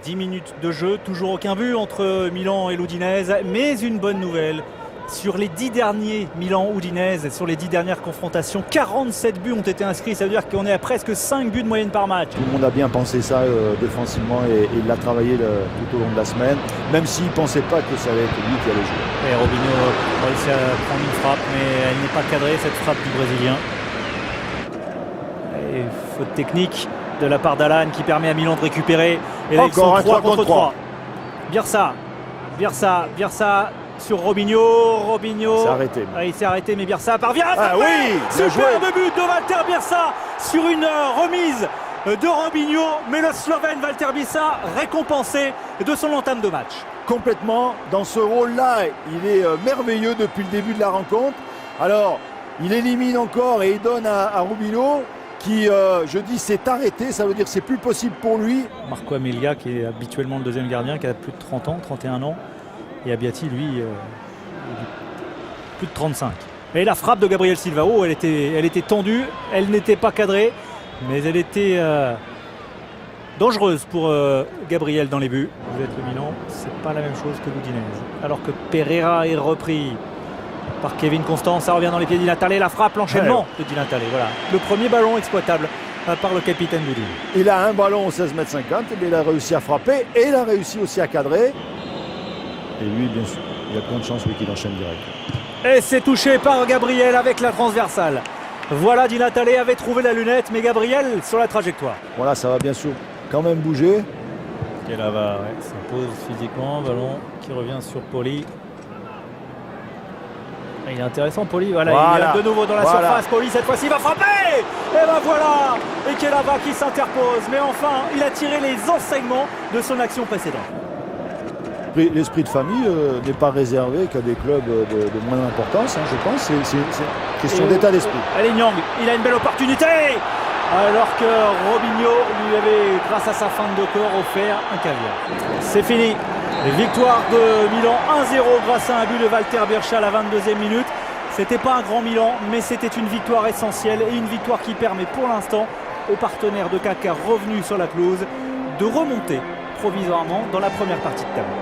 10 minutes de jeu, toujours aucun but entre Milan et l'Udinese, mais une bonne nouvelle. Sur les 10 derniers Milan-Udinese, sur les 10 dernières confrontations, 47 buts ont été inscrits. Ça veut dire qu'on est à presque 5 buts de moyenne par match. Tout le monde a bien pensé ça défensivement et il l'a travaillé tout au long de la semaine, même s'il ne pensait pas que ça allait être lui qui allait jouer. Et Robinho réussit à prendre une frappe, mais elle n'est pas cadrée, cette frappe du Brésilien. Et faute technique de la part d'Alan qui permet à Milan de récupérer. Et là, encore ils sont 3 contre 3. 3. Bielsa sur Robinho. C'est arrêté. Il s'est arrêté, mais Bielsa parvient à frapper. Oui, superbe but de Walter Bielsa sur une remise de Robinho. Mais le Slovène Walter Bielsa récompensé de son entame de match. Complètement dans ce rôle-là, il est merveilleux depuis le début de la rencontre. Alors, il élimine encore et il donne à Robinho qui, je dis, s'est arrêté. Ça veut dire que c'est plus possible pour lui. Marco Amelia, qui est habituellement le deuxième gardien, qui a plus de 30 ans, 31 ans. Et Abbiati, lui, plus de 35. Et la frappe de Gabriel Silva, elle était tendue, elle n'était pas cadrée, mais elle était dangereuse pour Gabriel dans les buts. Vous êtes le Milan, c'est pas la même chose que l'Udinese. Alors que Pereira est repris par Kevin Constant, ça revient dans les pieds d'Di Natale, la frappe, l'enchaînement de Di Natale. Voilà, le premier ballon exploitable par le capitaine Boudin. Il a un ballon au 16,50 m, mais il a réussi à frapper et il a réussi aussi à cadrer. Et lui, bien sûr, il a plein de chance qu'il enchaîne direct. Et c'est touché par Gabriel avec la transversale. Voilà, Di Natale avait trouvé la lunette, mais Gabriel sur la trajectoire. Voilà, ça va bien sûr quand même bouger. Et là va s'impose physiquement, ballon qui revient sur Poli. Il est intéressant, Poli. Voilà. Il est de nouveau dans la surface. Poli, cette fois-ci, va frapper. Et ben voilà. Et Kelava qui s'interpose. Mais enfin, il a tiré les enseignements de son action précédente. L'esprit de famille n'est pas réservé qu'à des clubs de moindre importance, je pense. C'est une question d'état d'esprit. Allez, Nyang, il a une belle opportunité. Alors que Robinho lui avait, grâce à sa feinte de corps, offert un caviar. C'est fini. Victoire de Milan 1-0 grâce à un but de Walter Bielsa à la 22e minute. C'était pas un grand Milan, mais c'était une victoire essentielle et une victoire qui permet pour l'instant aux partenaires de Kaka revenus sur la pelouse de remonter provisoirement dans la première partie de tableau.